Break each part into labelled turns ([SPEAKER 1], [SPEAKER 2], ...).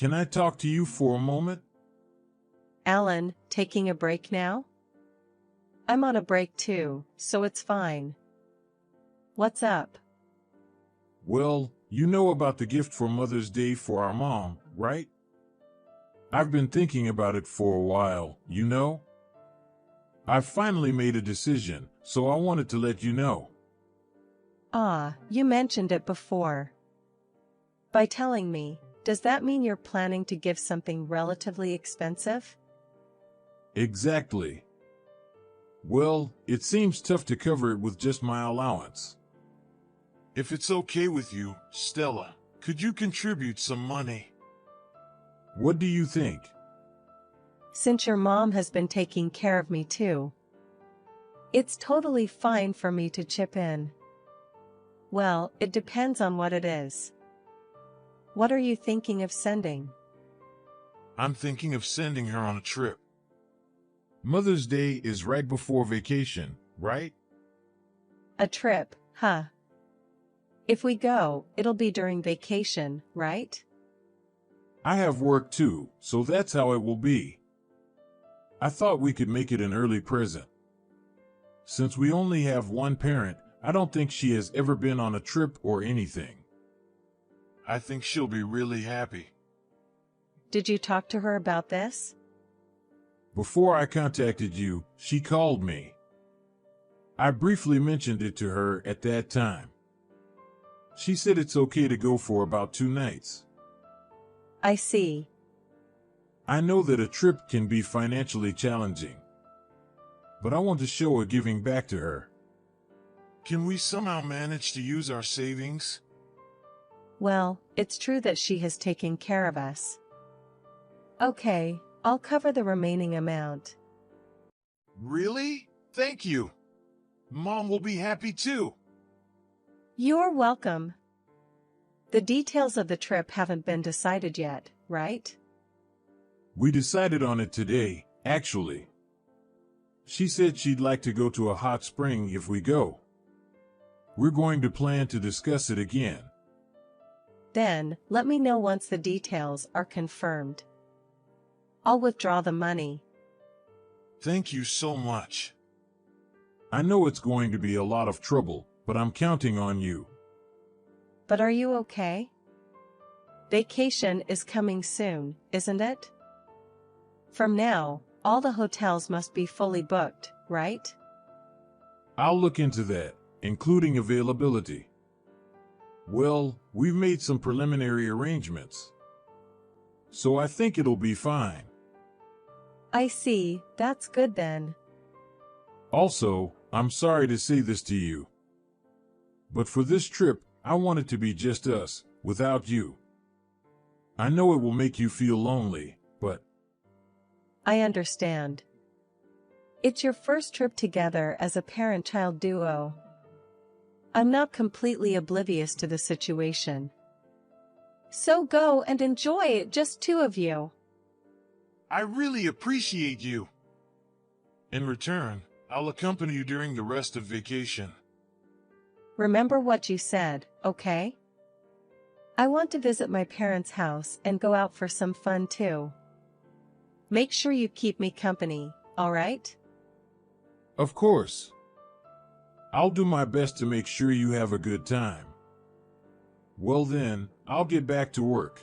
[SPEAKER 1] can I talk to you for a moment?
[SPEAKER 2] Alan, taking a break now? I'm on a break too, so it's fine. What's up?
[SPEAKER 1] Well, you know about the gift for Mother's Day for our mom, right? I've been thinking about it for a while, you know? I've finally made a decision, so I wanted to let you know.
[SPEAKER 2] Ah, you mentioned it before. By telling me, does that mean you're planning to give something relatively expensive?
[SPEAKER 1] Exactly. Well, it seems tough to cover it with just my allowance. If it's okay with you, Stella, could you contribute some money? What do you think?
[SPEAKER 2] Since your mom has been taking care of me too, it's totally fine for me to chip in. Well, it depends on what it is. What are you thinking of sending?
[SPEAKER 1] I'm thinking of sending her on a trip. Mother's Day is right before vacation, right?
[SPEAKER 2] A trip, huh? If we go, it'll be during vacation, right?
[SPEAKER 1] I have work too, so that's how it will be. I thought we could make it an early present. Since we only have one parent, I don't think she has ever been on a trip or anything. I think she'll be really happy.
[SPEAKER 2] Did you talk to her about this?
[SPEAKER 1] Before I contacted you, she called me. I briefly mentioned it to her at that time. She said it's okay to go for about 2 nights.
[SPEAKER 2] I see.
[SPEAKER 1] I know that a trip can be financially challenging, but I want to show a giving back to her. Can we somehow manage to use our savings?
[SPEAKER 2] Well, it's true that she has taken care of us. Okay, I'll cover the remaining amount.
[SPEAKER 1] Really? Thank you. Mom will be happy too.
[SPEAKER 2] You're welcome. The details of the trip haven't been decided yet, right?
[SPEAKER 1] We decided on it today, actually. She said she'd like to go to a hot spring if we go. We're going to plan to discuss it again.
[SPEAKER 2] Then, let me know once the details are confirmed. I'll withdraw the money.
[SPEAKER 1] Thank you so much. I know it's going to be a lot of trouble, but I'm counting on you.
[SPEAKER 2] But are you okay? Vacation is coming soon, isn't it? From now, all the hotels must be fully booked, right?
[SPEAKER 1] I'll look into that, including availability. Well, we've made some preliminary arrangements, so I think it'll be fine.
[SPEAKER 2] I see, that's good then.
[SPEAKER 1] Also, I'm sorry to say this to you, but for this trip, I want it to be just us, without you. I know it will make you feel lonely, but
[SPEAKER 2] I understand. It's your first trip together as a parent-child duo. I'm not completely oblivious to the situation. So go and enjoy it, just two of you.
[SPEAKER 1] I really appreciate you. In return, I'll accompany you during the rest of vacation.
[SPEAKER 2] Remember what you said, okay? I want to visit my parents' house and go out for some fun too. Make sure you keep me company, alright?
[SPEAKER 1] Of course. I'll do my best to make sure you have a good time. Well then, I'll get back to work.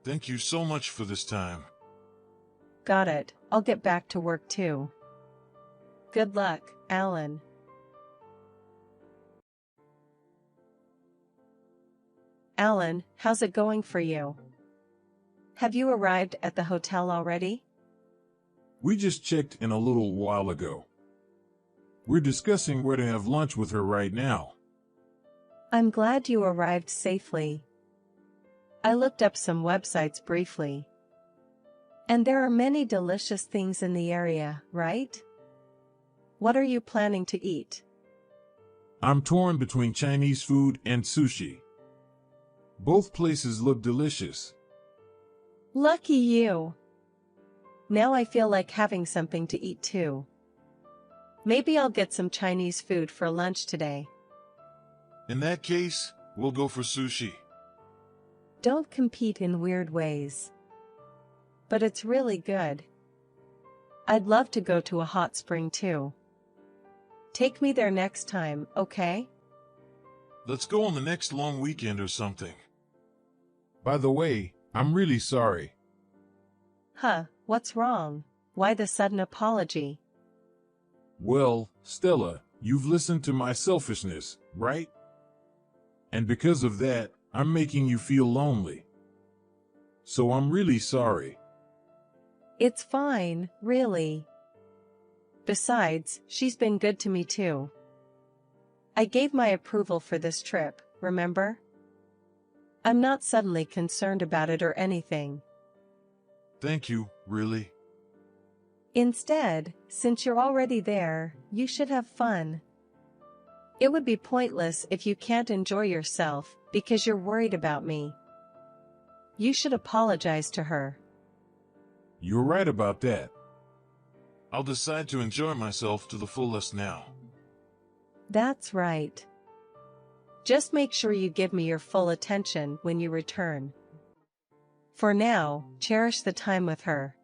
[SPEAKER 1] Thank you so much for this time.
[SPEAKER 2] Got it, I'll get back to work too. Good luck, Alan. Alan, how's it going for you? Have you arrived at the hotel already?
[SPEAKER 1] We just checked in a little while ago. We're discussing where to have lunch with her right now.
[SPEAKER 2] I'm glad you arrived safely. I looked up some websites briefly. And there are many delicious things in the area, right? What are you planning to eat?
[SPEAKER 1] I'm torn between Chinese food and sushi. Both places look delicious.
[SPEAKER 2] Lucky you. Now I feel like having something to eat too. Maybe I'll get some Chinese food for lunch today.
[SPEAKER 1] In that case, we'll go for sushi.
[SPEAKER 2] Don't compete in weird ways. But it's really good. I'd love to go to a hot spring too. Take me there next time, okay?
[SPEAKER 1] Let's go on the next long weekend or something. By the way, I'm really sorry.
[SPEAKER 2] Huh, what's wrong? Why the sudden apology?
[SPEAKER 1] Well, Stella, you've listened to my selfishness, right? And because of that, I'm making you feel lonely. So I'm really sorry.
[SPEAKER 2] It's fine, really. Besides, she's been good to me too. I gave my approval for this trip, remember? I'm not suddenly concerned about it or anything.
[SPEAKER 1] Thank you, really.
[SPEAKER 2] Instead, since you're already there, you should have fun. It would be pointless if you can't enjoy yourself because you're worried about me. You should apologize to her.
[SPEAKER 1] You're right about that. I'll decide to enjoy myself to the fullest now.
[SPEAKER 2] That's right. Just make sure you give me your full attention when you return. For now, cherish the time with her.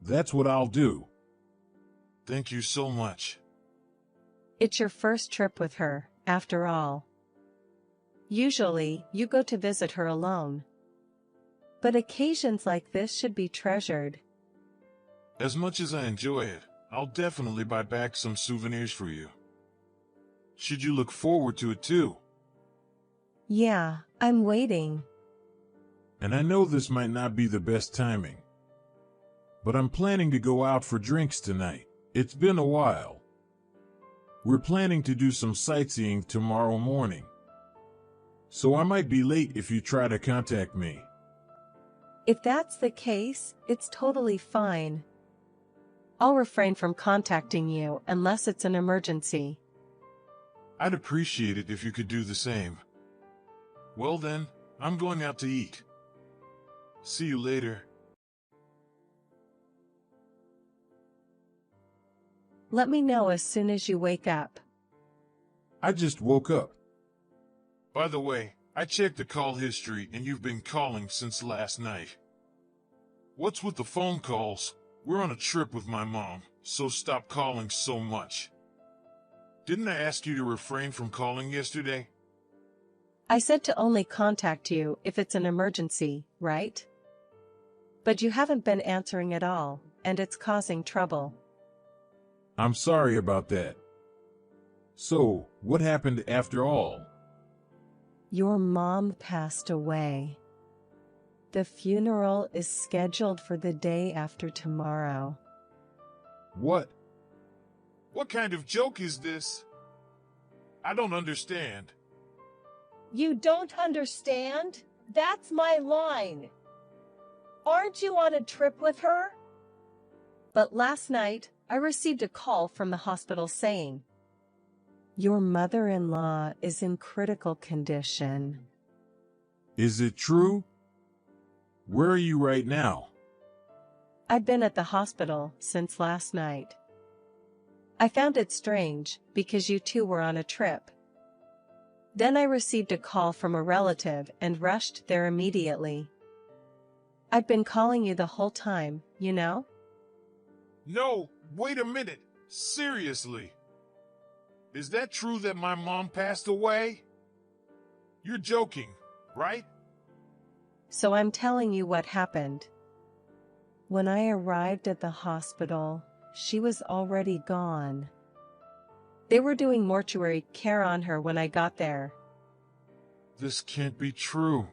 [SPEAKER 1] That's what I'll do. Thank you so much.
[SPEAKER 2] It's your first trip with her, after all. Usually, you go to visit her alone. But occasions like this should be treasured.
[SPEAKER 1] As much as I enjoy it, I'll definitely buy back some souvenirs for you. Should you look forward to it too?
[SPEAKER 2] Yeah, I'm waiting.
[SPEAKER 1] And I know this might not be the best timing. But I'm planning to go out for drinks tonight. It's been a while. We're planning to do some sightseeing tomorrow morning. So I might be late if you try to contact me.
[SPEAKER 2] If that's the case, it's totally fine. I'll refrain from contacting you unless it's an emergency.
[SPEAKER 1] I'd appreciate it if you could do the same. Well then, I'm going out to eat. See you later.
[SPEAKER 2] Let me know as soon as you wake up.
[SPEAKER 1] I just woke up. By the way, I checked the call history and you've been calling since last night. What's with the phone calls? We're on a trip with my mom, so stop calling so much. Didn't I ask you to refrain from calling yesterday?
[SPEAKER 2] I said to only contact you if it's an emergency, right? But you haven't been answering at all, and it's causing trouble.
[SPEAKER 1] I'm sorry about that. So, what happened after all?
[SPEAKER 2] Your mom passed away. The funeral is scheduled for the day after tomorrow.
[SPEAKER 1] What? What kind of joke is this? I don't understand.
[SPEAKER 2] You don't understand? That's my line. Aren't you on a trip with her? But last night, I received a call from the hospital saying, "Your mother-in-law is in critical condition."
[SPEAKER 1] Is it true? Where are you right now?
[SPEAKER 2] I've been at the hospital since last night. I found it strange because you two were on a trip. Then I received a call from a relative and rushed there immediately. I've been calling you the whole time, you know?
[SPEAKER 1] No, wait a minute. Seriously. Is that true that my mom passed away? You're joking, right?
[SPEAKER 2] So I'm telling you what happened. When I arrived at the hospital, she was already gone. They were doing mortuary care on her when I got there.
[SPEAKER 1] This can't be true.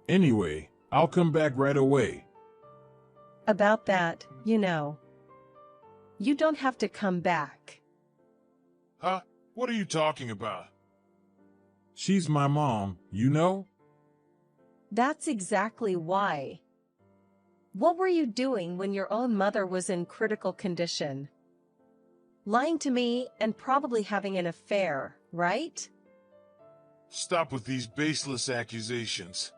[SPEAKER 1] Anyway, I'll come back right away.
[SPEAKER 2] About that, you know. You don't have to come back.
[SPEAKER 1] Huh? What are you talking about? She's my mom, you know?
[SPEAKER 2] That's exactly why. What were you doing when your own mother was in critical condition? Lying to me and probably having an affair, right?
[SPEAKER 1] Stop with these baseless accusations.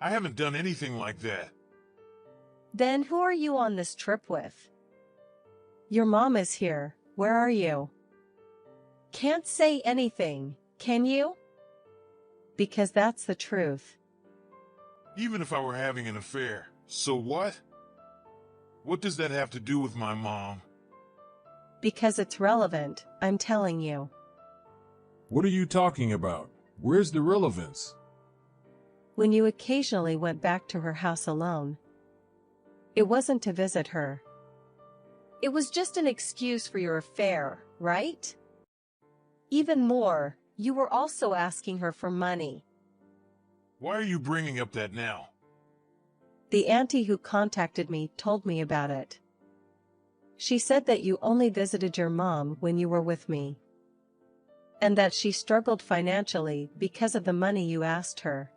[SPEAKER 1] I haven't done anything like that.
[SPEAKER 2] Then who are you on this trip with? Your mom is here. Where are you? Can't say anything, can you? because that's the truth.
[SPEAKER 1] Even if I were having an affair, so what? What does that have to do with my mom?
[SPEAKER 2] Because it's relevant, I'm telling you.
[SPEAKER 1] What are you talking about? Where's the relevance?
[SPEAKER 2] When you occasionally went back to her house alone, it wasn't to visit her. It was just an excuse for your affair, right? Even more, you were also asking her for money.
[SPEAKER 1] Why are you bringing up that now?
[SPEAKER 2] The auntie who contacted me told me about it. She said that you only visited your mom when you were with me, and that she struggled financially because of the money you asked her.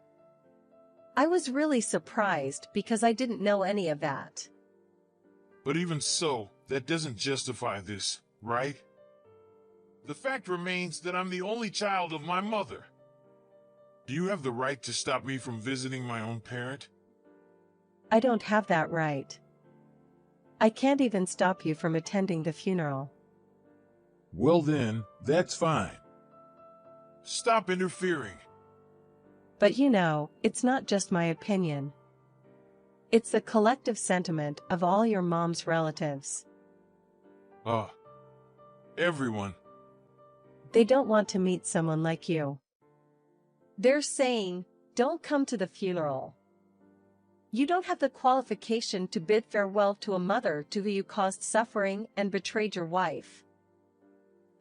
[SPEAKER 2] I was really surprised because I didn't know any of that.
[SPEAKER 1] But even so, that doesn't justify this, right? The fact remains that I'm the only child of my mother. Do you have the right to stop me from visiting my own parent?
[SPEAKER 2] I don't have that right. I can't even stop you from attending the funeral.
[SPEAKER 1] Well then, that's fine. Stop interfering.
[SPEAKER 2] But you know, it's not just my opinion. It's the collective sentiment of all your mom's relatives.
[SPEAKER 1] Everyone.
[SPEAKER 2] They don't want to meet someone like you. They're saying, don't come to the funeral. You don't have the qualification to bid farewell to a mother to whom you caused suffering and betrayed your wife.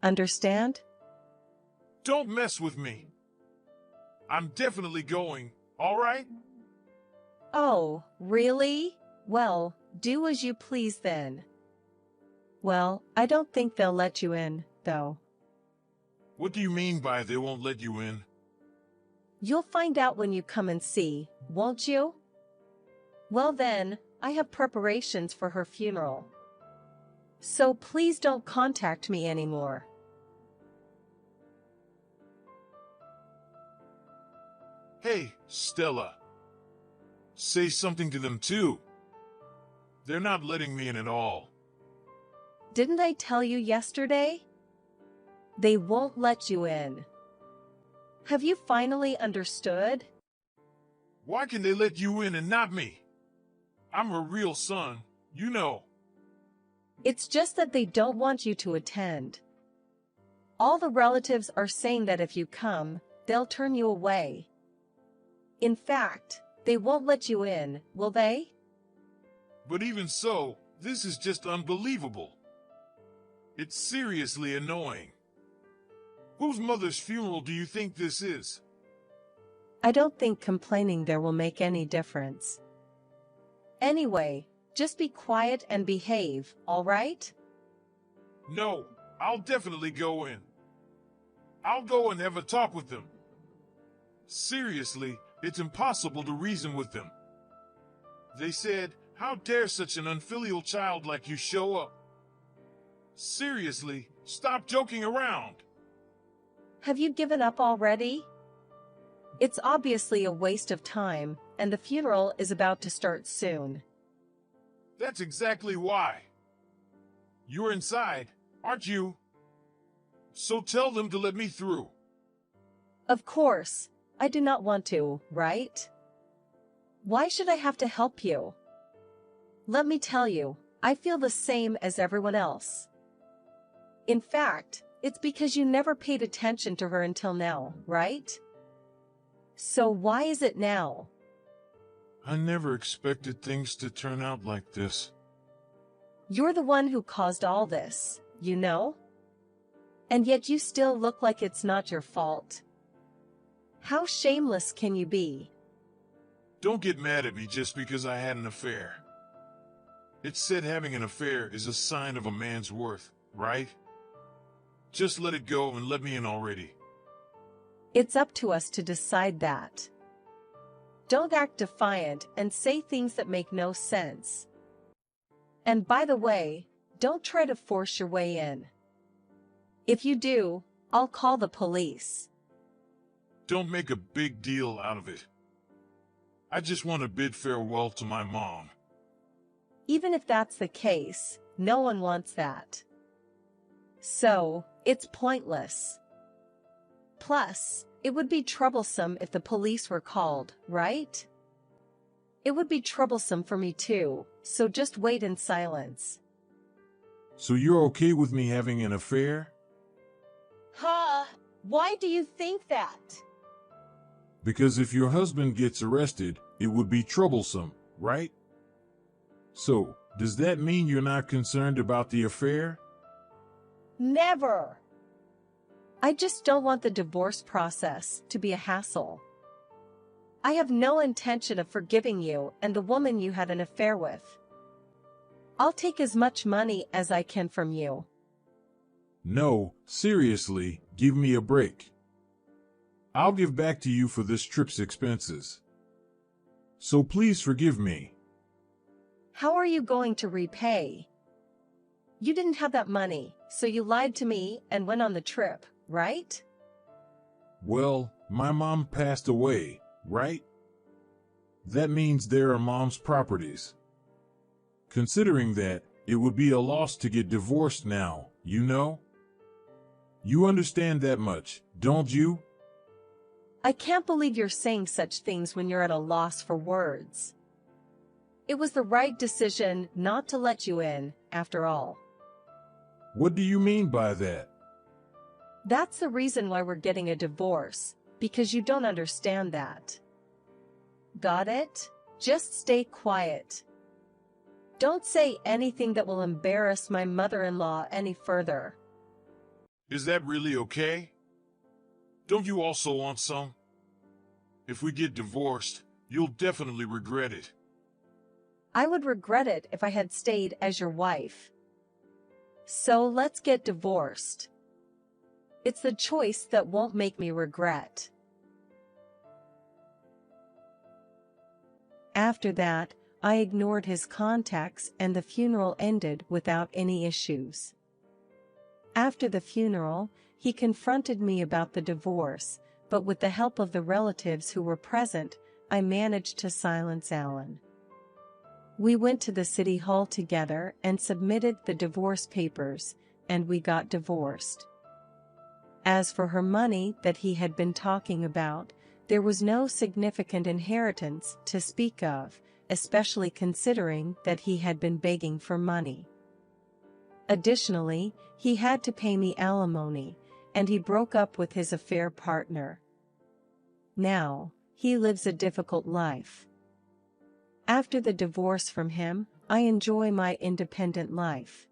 [SPEAKER 2] Understand?
[SPEAKER 1] Don't mess with me. I'm definitely going, all right?
[SPEAKER 2] Oh, really? Well, do as you please then. Well, I don't think they'll let you in, though.
[SPEAKER 1] What do you mean by they won't let you in?
[SPEAKER 2] You'll find out when you come and see, won't you? Well then, I have preparations for her funeral. So please don't contact me anymore.
[SPEAKER 1] Hey, Stella. Say something to them too. They're not letting me in at all.
[SPEAKER 2] Didn't I tell you yesterday? They won't let you in. Have you finally understood?
[SPEAKER 1] Why can they let you in and not me? I'm her real son, you know.
[SPEAKER 2] It's just that they don't want you to attend. All the relatives are saying that if you come, they'll turn you away. In fact, they won't let you in, will they?
[SPEAKER 1] But even so, this is just unbelievable. It's seriously annoying. Whose mother's funeral do you think this is?
[SPEAKER 2] I don't think complaining there will make any difference. Anyway, just be quiet and behave, all right?
[SPEAKER 1] No, I'll definitely go in. I'll go and have a talk with them. Seriously, it's impossible to reason with them. They said, how dare such an unfilial child like you show up? Seriously, stop joking around.
[SPEAKER 2] Have you given up already? It's obviously a waste of time, and the funeral is about to start soon.
[SPEAKER 1] That's exactly why. You're inside, aren't you? So tell them to let me through.
[SPEAKER 2] Of course, I do not want to, right? Why should I have to help you? Let me tell you, I feel the same as everyone else. In fact, it's because you never paid attention to her until now, right? So why is it now?
[SPEAKER 1] I never expected things to turn out like this.
[SPEAKER 2] You're the one who caused all this, you know? And yet you still look like it's not your fault. How shameless can you be?
[SPEAKER 1] Don't get mad at me just because I had an affair. It's said having an affair is a sign of a man's worth, right? Just let it go and let me in already.
[SPEAKER 2] It's up to us to decide that. Don't act defiant and say things that make no sense. And by the way, don't try to force your way in. If you do, I'll call the police.
[SPEAKER 1] Don't make a big deal out of it. I just want to bid farewell to my mom.
[SPEAKER 2] Even if that's the case, no one wants that. So, it's pointless. Plus, It would be troublesome if the police were called, right? It would be troublesome for me too, so just wait in silence.
[SPEAKER 1] So you're okay with me having an affair?
[SPEAKER 2] Huh? Why do you think that?
[SPEAKER 1] Because if your husband gets arrested, it would be troublesome, right? So, does that mean you're not concerned about the affair?
[SPEAKER 2] Never! I just don't want the divorce process to be a hassle. I have no intention of forgiving you and the woman you had an affair with. I'll take as much money as I can from you.
[SPEAKER 1] No, seriously, give me a break. I'll give back to you for this trip's expenses. So please forgive me.
[SPEAKER 2] How are you going to repay? You didn't have that money, so you lied to me and went on the trip, right?
[SPEAKER 1] Well, my mom passed away, right? That means there are mom's properties. Considering that, it would be a loss to get divorced now, you know? You understand that much, don't you?
[SPEAKER 2] I can't believe you're saying such things when you're at a loss for words. It was the right decision not to let you in, after all.
[SPEAKER 1] What do you mean by that?
[SPEAKER 2] That's the reason why we're getting a divorce, because you don't understand that. Got it? Just stay quiet. Don't say anything that will embarrass my mother-in-law any further.
[SPEAKER 1] Is that really okay? Don't you also want some? If we get divorced, you'll definitely regret it.
[SPEAKER 2] I would regret it if I had stayed as your wife. So let's get divorced. It's the choice that won't make me regret. After that, I ignored his contacts and the funeral ended without any issues. After the funeral, he confronted me about the divorce, but with the help of the relatives who were present, I managed to silence Alan. We went to the city hall together and submitted the divorce papers, and we got divorced. As for her money that he had been talking about, there was no significant inheritance to speak of, especially considering that he had been begging for money. Additionally, he had to pay me alimony, and he broke up with his affair partner. Now, he lives a difficult life. After the divorce from him, I enjoy my independent life.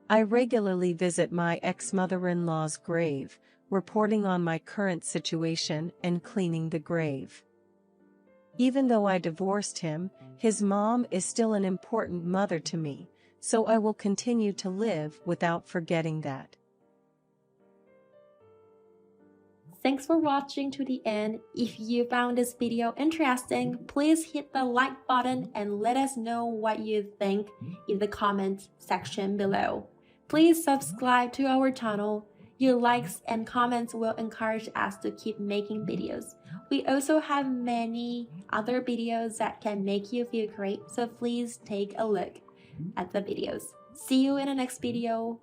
[SPEAKER 2] I regularly visit my ex-mother-in-law's grave, reporting on my current situation and cleaning the grave. Even though I divorced him, his mom is still an important mother to me, so I will continue to live without forgetting that.
[SPEAKER 3] Thanks for watching to the end. If you found this video interesting, please hit the like button and let us know what you think in the comments section below. Please subscribe to our channel. Your likes and comments will encourage us to keep making videos. We also have many other videos that can make you feel great, so please take a look at the videos. See you in the next video.